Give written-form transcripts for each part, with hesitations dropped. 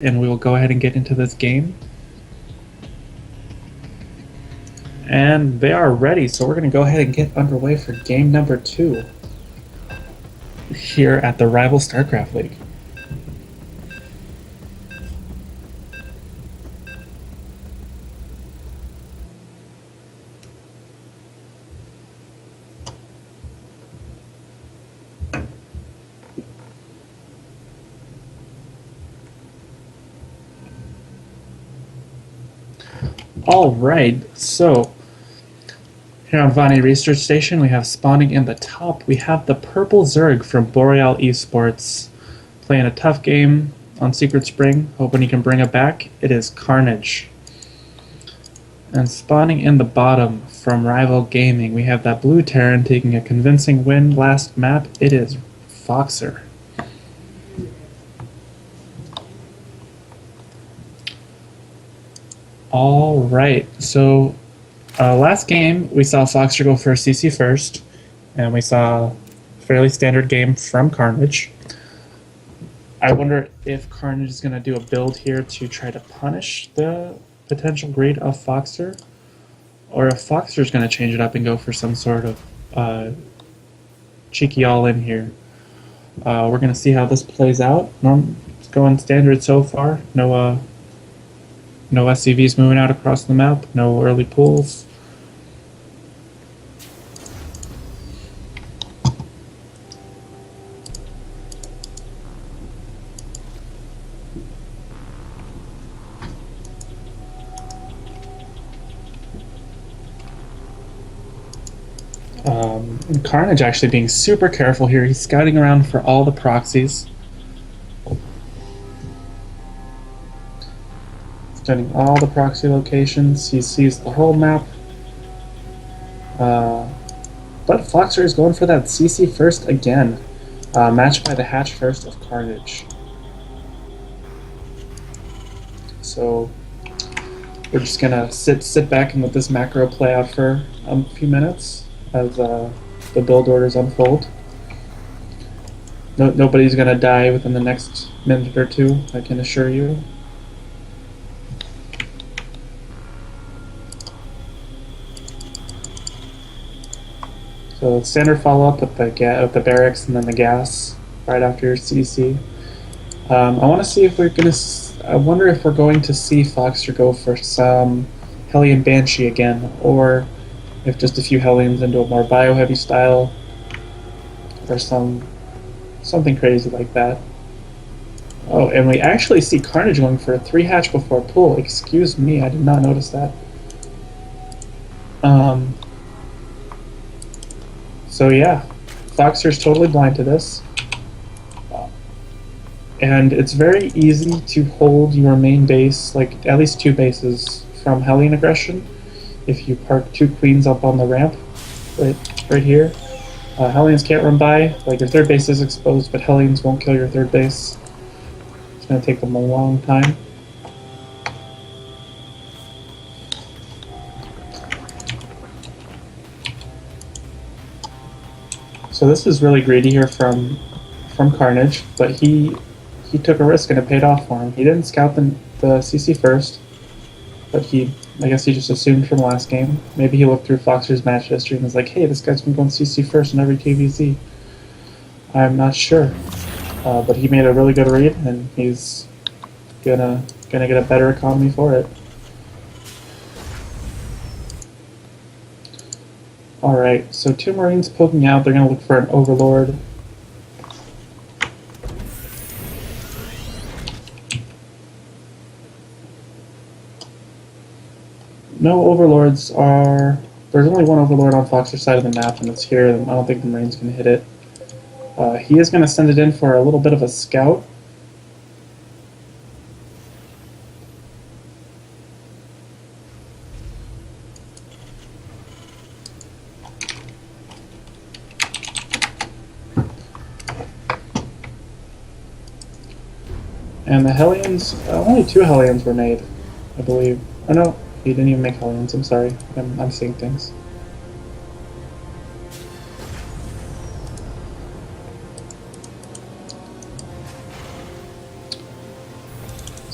And we will go ahead and get into this game. And they are ready, so we're going to go ahead and get underway for game number 2 here at the Rival StarCraft League. Alright, so here on Vani Research Station, we have spawning in the top. We have the purple Zerg from Boreal Esports playing a tough game on Secret Spring, hoping he can bring it back. It is Carnage. And spawning in the bottom from Rival Gaming, we have that blue Terran taking a convincing win last map. It is Foxer. All right, so last game we saw Foxer go for CC first, and we saw a fairly standard game from Carnage. I wonder if Carnage is going to do a build here to try to punish the potential greed of Foxer, or if Foxer is going to change it up and go for some sort of cheeky all-in here. We're going to see how this plays out. It's going standard so far. No SCVs moving out across the map, no early pulls. And Carnage actually being super careful here. He's scouting around for all the proxies. Studying all the proxy locations. He sees the whole map. But Foxer is going for that CC first again. Matched by the hatch first of Carnage. So we're just gonna sit back and let this macro play out for a few minutes as the build orders unfold. Nobody's gonna die within the next minute or two, I can assure you. So standard follow-up with the barracks and then the gas right after your CC. I want to see if we're gonna. I wonder if we're going to see Foxer go for some Hellion Banshee again, or if just a few Hellions into a more bio-heavy style, or something crazy like that. Oh, and we actually see Carnage going for a 3-hatch before pull. Excuse me, I did not notice that. So yeah, Foxer's totally blind to this. And it's very easy to hold your main base, like at least 2 bases, from Hellion aggression if you park 2 queens up on the ramp, right here. Hellions can't run by, like your 3rd base is exposed, but Hellions won't kill your 3rd base. It's going to take them a long time. So this is really greedy here from Carnage, but he took a risk and it paid off for him. He didn't scout the CC first, but I guess he just assumed from last game. Maybe he looked through Foxer's match history and was like, hey, this guy's been going CC first in every KVZ. I'm not sure. But he made a really good read, and he's gonna get a better economy for it. Alright, so 2 Marines poking out. They're gonna look for an Overlord. No Overlords are... There's only 1 Overlord on Foxer's side of the map, and it's here. I don't think the Marines can hit it. He is going to send it in for a little bit of a scout. And the Hellions... only 2 Hellions were made, I believe. Oh no. He didn't even make Hellions, I'm sorry. I'm seeing things.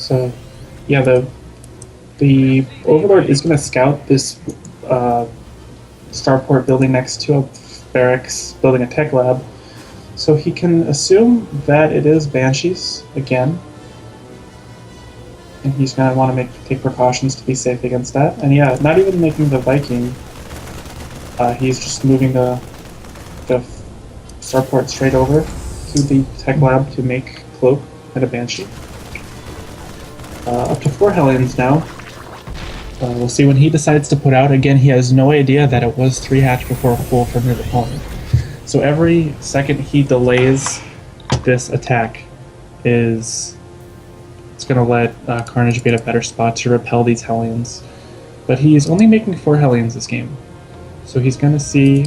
So, yeah, the Overlord is going to scout this starport building next to a barracks, building a tech lab. So he can assume that it is Banshees again. And he's going to want to take precautions to be safe against that. And yeah, not even making the Viking. He's just moving the starport straight over to the tech lab to make Cloak and a Banshee. Up to 4 Hellions now. We'll see when he decides to put out. Again, he has no idea that it was 3 hatch before a full from his opponent. So every second he delays this attack it's going to let Carnage be at a better spot to repel these Hellions. But he's only making 4 Hellions this game. So he's going to see...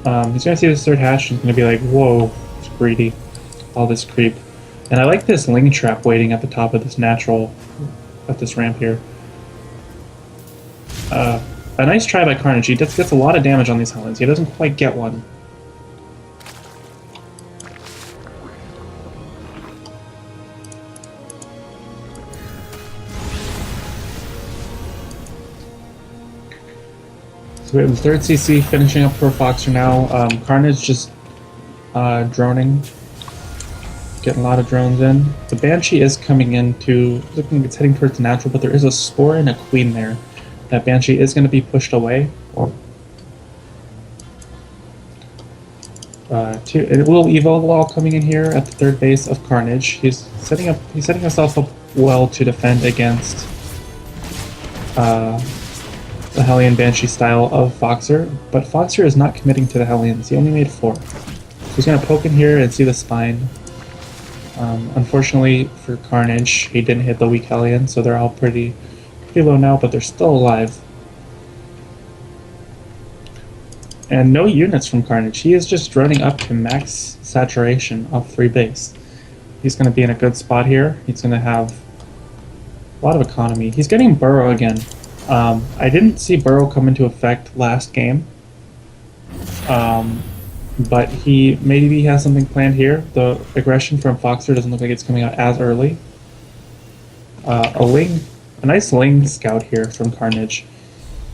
he's going to see this 3rd hatch and he's going to be like, whoa, it's greedy. All this creep. And I like this Ling Trap waiting at the top of this natural... at this ramp here. A nice try by Carnage. He gets a lot of damage on these Hellions. He doesn't quite get one. So we have the 3rd CC finishing up for Foxer now. Carnage just droning. Getting a lot of drones in. The Banshee is coming into, looking like it's heading towards natural, but there is a Spore and a Queen there. That Banshee is going to be pushed away. It will Evo Wall coming in here at the 3rd base of Carnage. He's setting himself up well to defend against the Hellion Banshee style of Foxer, but Foxer is not committing to the Hellions. He only made 4. So he's going to poke in here and see the spine. Unfortunately for Carnage, he didn't hit the weak Hellion, so they're all pretty low now, but they're still alive. And no units from Carnage. He is just running up to max saturation of 3 base. He's going to be in a good spot here. He's going to have a lot of economy. He's getting Burrow again. I didn't see Burrow come into effect last game. But maybe he has something planned here. The aggression from Foxer doesn't look like it's coming out as early. A nice Ling scout here from Carnage.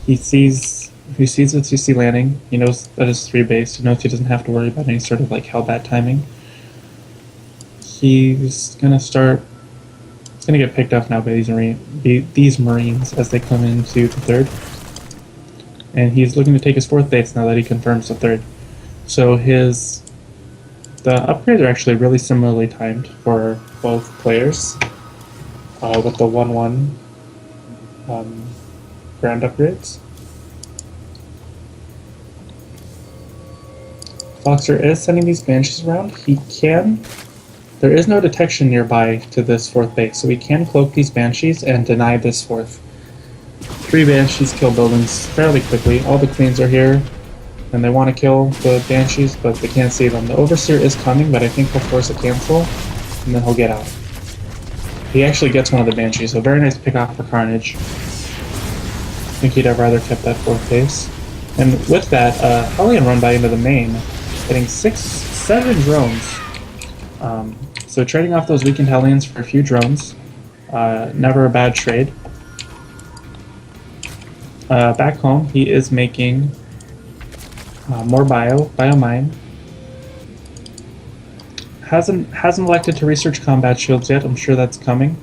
He sees the CC landing. He knows that it's 3 base. He knows he doesn't have to worry about any sort of like hellbat timing. He's gonna get picked off now by these Marines as they come into the 3rd. And he's looking to take his 4th base now that he confirms the 3rd. So the upgrades are actually really similarly timed for both players, with the 1-1 grand upgrades. Foxer is sending these Banshees around. There is no detection nearby to this 4th base, so he can cloak these Banshees and deny this 4th. 3 Banshees kill buildings fairly quickly. All the Queens are here. And they want to kill the Banshees, but they can't see them. The Overseer is coming, but I think he'll force a cancel, and then he'll get out. He actually gets one of the Banshees, so very nice pick off for Carnage. I think he'd have rather kept that 4th base. And with that, Hellion run by into the main, getting 7 drones. So trading off those weakened Hellions for a few drones. Never a bad trade. Back home, he is making... more biomine. Hasn't elected to research combat shields yet. I'm sure that's coming.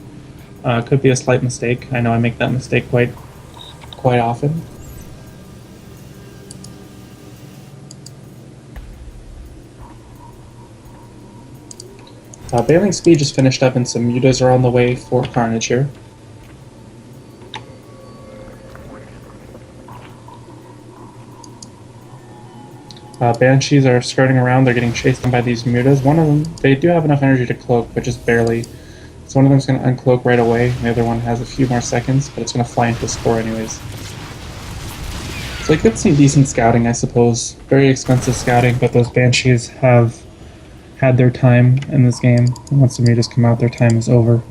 Could be a slight mistake. I know I make that mistake quite often. Bailing speed just finished up, and some mutas are on the way for Carnage here. Banshees are skirting around. They're getting chased by these mutas. One of them, they do have enough energy to cloak, but just barely. So one of them's going to uncloak right away. The other one has a few more seconds, but it's going to fly into a Spore anyways. So it gets some decent scouting, I suppose. Very expensive scouting, but those Banshees have had their time in this game. And once the mutas come out, their time is over.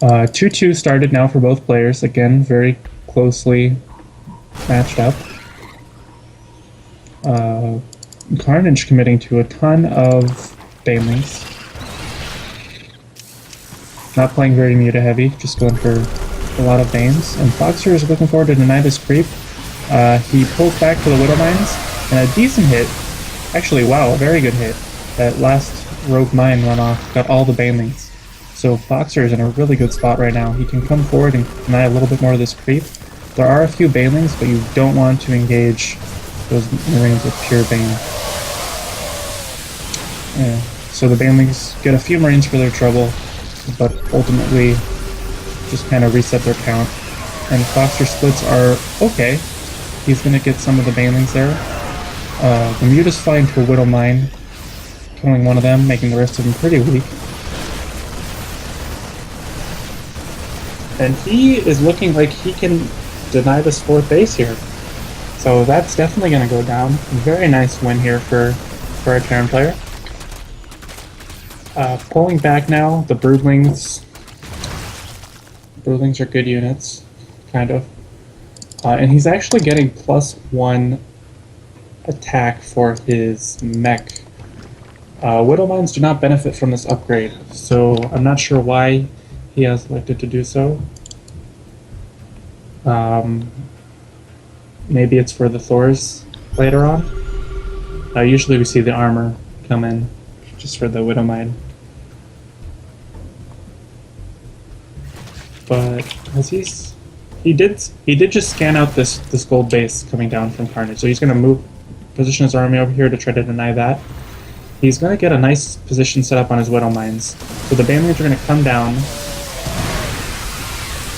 Uh, 2-2 started now for both players. Again, very closely matched up. Carnage committing to a ton of Banelings. Not playing very muta heavy, just going for a lot of Banes. And Foxer is looking forward to deny this creep. He pulls back for the Widow Mines, and a decent hit. Actually, wow, a very good hit. That last Rogue Mine run off got all the Banelings. So Foxer is in a really good spot right now. He can come forward and deny a little bit more of this creep. There are a few Banelings, but you don't want to engage those Marines with pure Bane. Yeah. So the Banelings get a few Marines for their trouble, but ultimately just kind of reset their count. And Foxer splits are okay. He's going to get some of the Banelings there. The Muta's flying to a Widow Mine, killing one of them, making the rest of them pretty weak. And he is looking like he can deny this 4th base here. So that's definitely going to go down. Very nice win here for our Terran player. Pulling back now, the Broodlings. Broodlings are good units, kind of. And he's actually getting +1 attack for his mech. Widow Mines do not benefit from this upgrade, so I'm not sure why he has elected to do so. Maybe it's for the Thors later on. Usually we see the armor come in just for the Widow Mine. But he did just scan out this gold base coming down from Carnage, so he's going to position his army over here to try to deny that. He's going to get a nice position set up on his Widow Mines. So the Banelings are going to come down,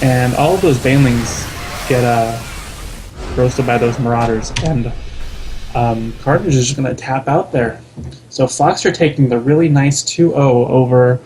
and all of those Banelings get roasted by those Marauders, and Carnage is just going to tap out there. So Foxer taking the really nice 2-0 over